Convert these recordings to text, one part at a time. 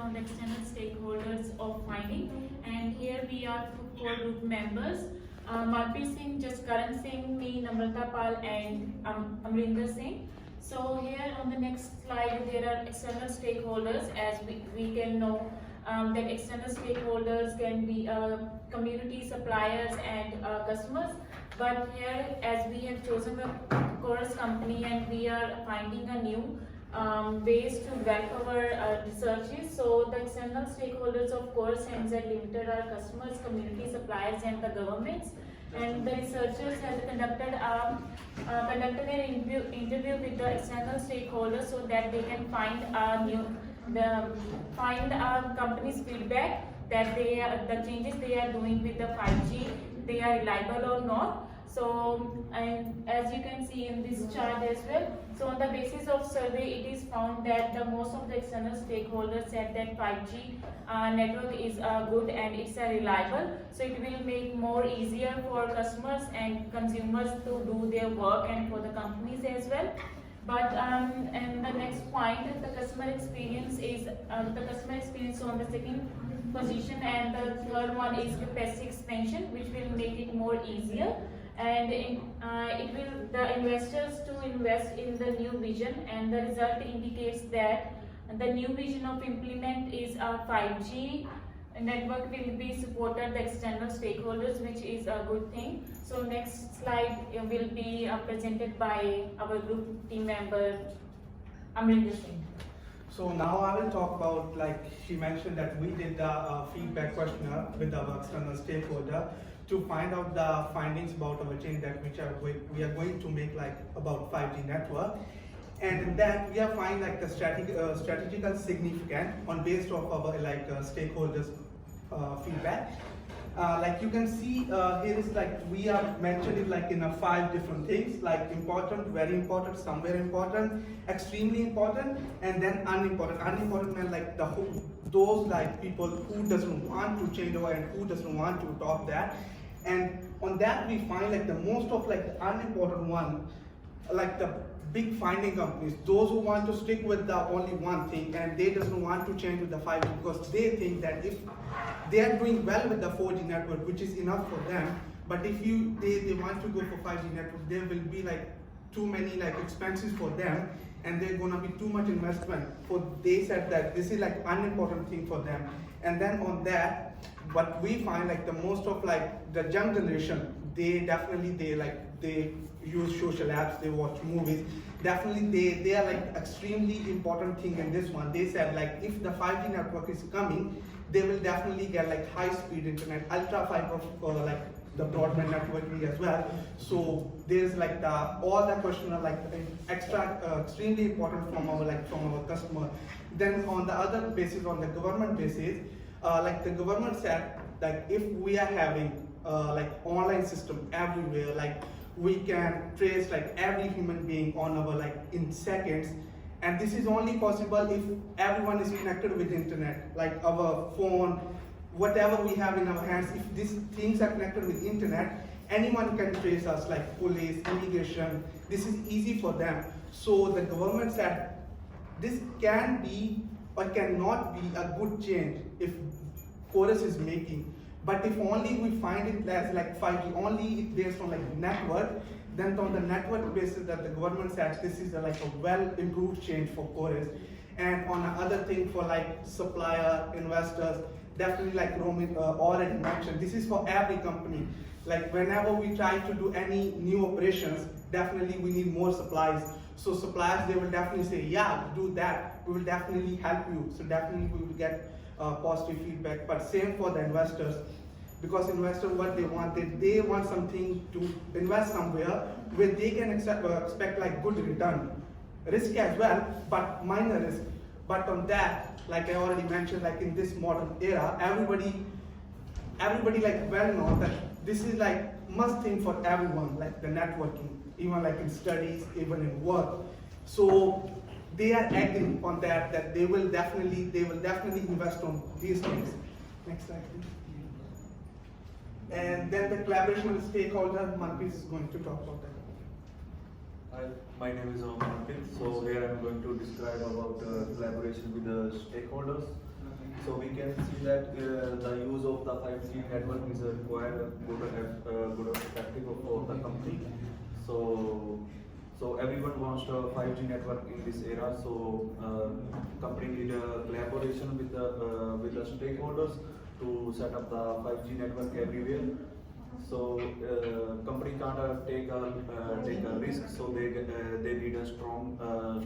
on the external stakeholders of finding, and here we are four group members. Malpreet Singh, Jaskaran Singh, me, Namrata Pal, and Amrinder Singh. So here on the next slide, there are external stakeholders. As we can know that external stakeholders can be community, suppliers, and customers. But here, as we have chosen a Chorus company and we are finding a new ways to rank our researches. So the external stakeholders of Chorus NZ Limited are customers, community, suppliers, and the governments. And the researchers have conducted an interview with the external stakeholders so that they can find our company's feedback that the changes they are doing with the 5G, they are reliable or not. So, and as you can see in this chart as well, so on the basis of survey, it is found that the most of the external stakeholders said that 5G network is good and it's reliable. So it will make more easier for customers and consumers to do their work and for the companies as well. But and the next point, the customer experience is the customer experience on the second position, and the third one is capacity expansion, which will make it more easier. And it will the investors to invest in the new vision, and the result indicates that the new vision of implement is a 5G network will be supported the external stakeholders, which is a good thing. So next slide will be presented by our group team member Amrinder Singh. So now I will talk about, like she mentioned, that we did a feedback questionnaire with our external stakeholder to find out the findings about our change that we are going to make, like about 5G network. And in that we are finding like the strategical significant on based of our stakeholders feedback. Like you can see here is like we are mentioning like in a 5 different things, like important, very important, somewhere important, extremely important, and then unimportant. Unimportant meant like the whole, those like people who doesn't want to change over and who doesn't want to adopt that. And on that we find like the most of like the unimportant one, like the big finding companies, those who want to stick with the only one thing and they doesn't want to change with the 5G because they think that if they are doing well with the 4G network, which is enough for them, but if they want to go for 5G network, there will be like too many like expenses for them, and they're gonna be too much investment. For they said that this is like unimportant thing for them. And then on that, what we find like the most of like the young generation, they definitely they use social apps, they watch movies. Definitely they are like extremely important thing in this one. They said like if the 5G network is coming, they will definitely get like high speed internet, ultra fiber like the broadband networking as well. So there's like all the question are like extremely important from our customer. Then on the other basis, on the government basis, like the government said like if we are having like online system everywhere, like we can trace like every human being on our like in seconds, and this is only possible if everyone is connected with internet, like our phone, whatever we have in our hands. If these things are connected with internet, anyone can trace us, like police, immigration. This is easy for them. So the government said this can be or cannot be a good change if Chorus is making. But if only we find it as like 5G, only it based on like network, then on the network basis that the government says this is like a well improved change for Chorus. And on another thing for like supplier, investors, definitely like Roman already mentioned, this is for every company. Like whenever we try to do any new operations, definitely we need more supplies. So suppliers, they will definitely say, yeah, do that. We will definitely help you. So definitely we will get positive feedback. But same for the investors, because investors, what they want, they want something to invest somewhere where they can expect like good return. Risk as well, but minor risk. But on that, like I already mentioned, like in this modern era, everybody like well know that this is like must thing for everyone, like the networking, even like in studies, even in work. So they are agreeing on that they will definitely invest on these things. Next slide, please. And then the collaboration with stakeholders, Manpreet is going to talk about that. Hi, my name is Manpreet. So here I'm going to describe about collaboration with the stakeholders. So we can see that the use of the 5G network is quite good effective for the company. So everyone wants a 5G network in this era. So company need a collaboration with the stakeholders to set up the 5G network everywhere. So company can't take a risk. So they need a strong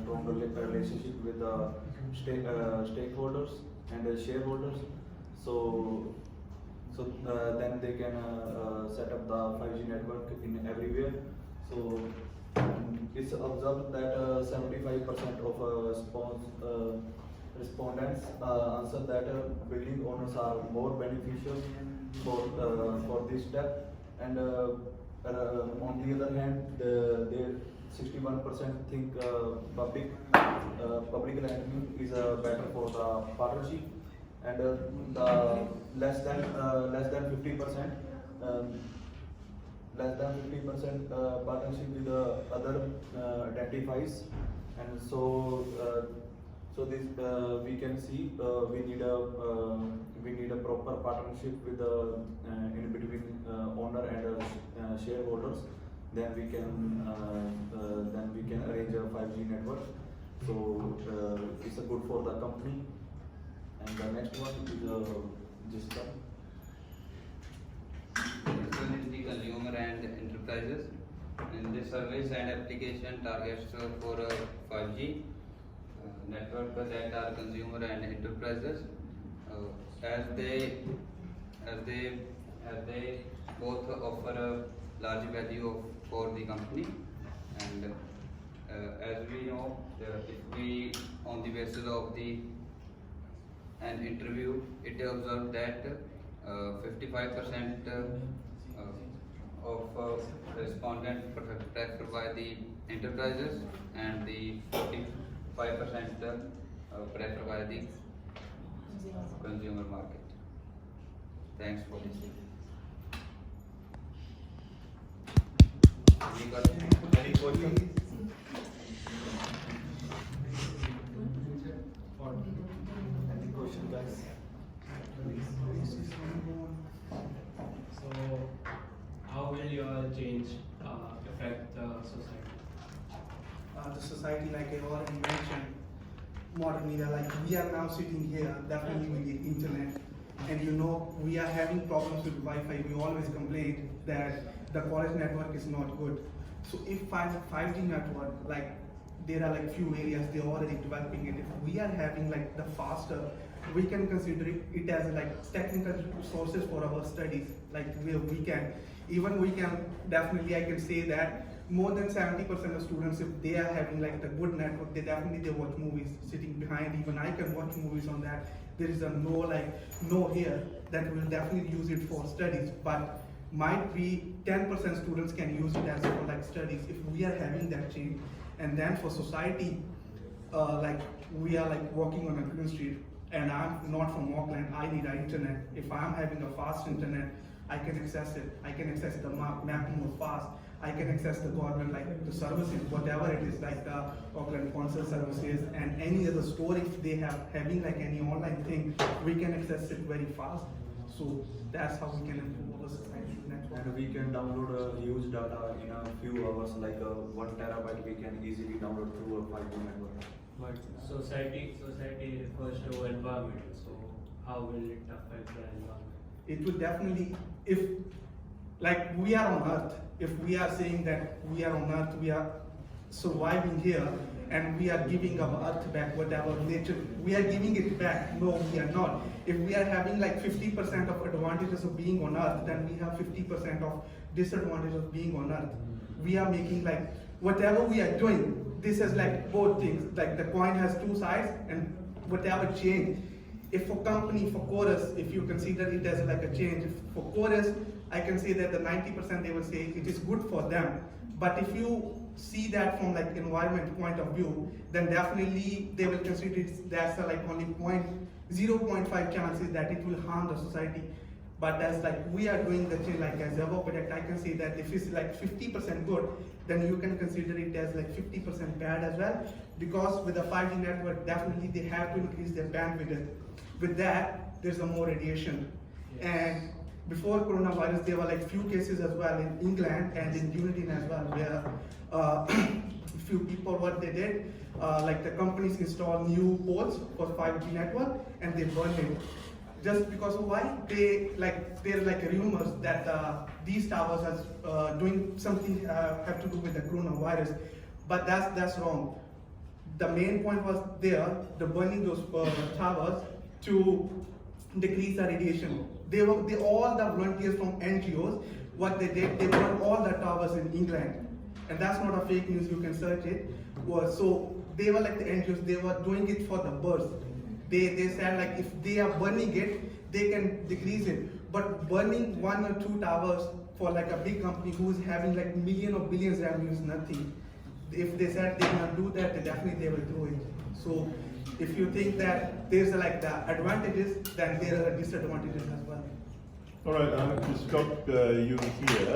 relationship with the stakeholders and the shareholders. So then they can set up the 5G network in everywhere. So it's observed that 75% of respondents answer that building owners are more beneficial for this step, and on the other hand, they 61% think public lending is better for the partnership, and the less than 50%. Less than 50% partnership with the other identifies, and so this we can see we need a proper partnership with the in between owner and shareholders. Then we can arrange a 5G network. So it's a good for the company. And the next one is Jessica. Next one is the consumer and enterprises. In this service and application targets for 5G network that are consumer and enterprises, as they both offer a large value for the company, and as we know, if we on the basis of an interview, it observed that 55% of respondents prefer by the enterprises, and the 45% prefer by the consumer market. Thanks for listening. Any questions? Any question, guys? So, how will your change affect the society? The society, like I already mentioned, modern era, like we are now sitting here, definitely with the internet, and you know, we are having problems with Wi-Fi. We always complain that the college network is not good. So if 5G network, like there are like few areas they're already developing it. If we are having like the faster, we can consider it as like technical sources for our studies. Like we can definitely, I can say that more than 70% of students, if they are having like the good network, they watch movies sitting behind. Even I can watch movies on that. There is a no here that will definitely use it for studies, but might be 10% students can use it as for like studies if we are having that change. And then for society, like we are like walking on a Green Street, and I'm not from Auckland, I need an internet. If I'm having a fast internet, I can access it. I can access the map more fast. I can access the government, like the services, whatever it is, like the Auckland Council services and any other store. If they having like any online thing, we can access it very fast. So that's how we can improve our society network. And we can download huge data in a few hours, like 1 terabyte we can easily download through a 5G network. But society refers to environment. So, how will it affect the environment? It will definitely, if like we are on Earth, if we are saying that we are on Earth, we are surviving here, and we are giving our Earth back, whatever nature, we are giving it back. No, we are not. If we are having like 50% of advantages of being on Earth, then we have 50% of disadvantages of being on Earth. We are making like, whatever we are doing, this is like both things, like the coin has two sides, and whatever change. If for company, for Chorus, if you consider it as like a change, if for Chorus, I can say that the 90% they will say it is good for them. But if you see that from like environment point of view, then definitely they will consider it that's like only 0.5 chances that it will harm the society. But as like we are doing the thing like as Evo project, I can say that if it's like 50% good, then you can consider it as like 50% bad as well. Because with the 5G network, definitely they have to increase their bandwidth. with that, there's a more radiation. Yes. And before coronavirus, there were like few cases as well in England and in Dunedin as well, where few people, what they did, like the companies installed new poles for 5G network and they burned it. Just because of why? There are like rumors that these towers are doing something have to do with the coronavirus, but that's wrong. The main point was there, the burning those towers to decrease the radiation. All the volunteers from NGOs, what they did, they burned all the towers in England. And that's not a fake news, you can search it. So they were like the NGOs, they were doing it for the birds. They said like if they are burning it, they can decrease it. But burning 1 or 2 towers for like a big company who's having like million or billions revenue is nothing. If they said they're gonna do that, they will do it. So if you think that there's like the advantages, then there are disadvantages as well. All right, I'm going to stop you here.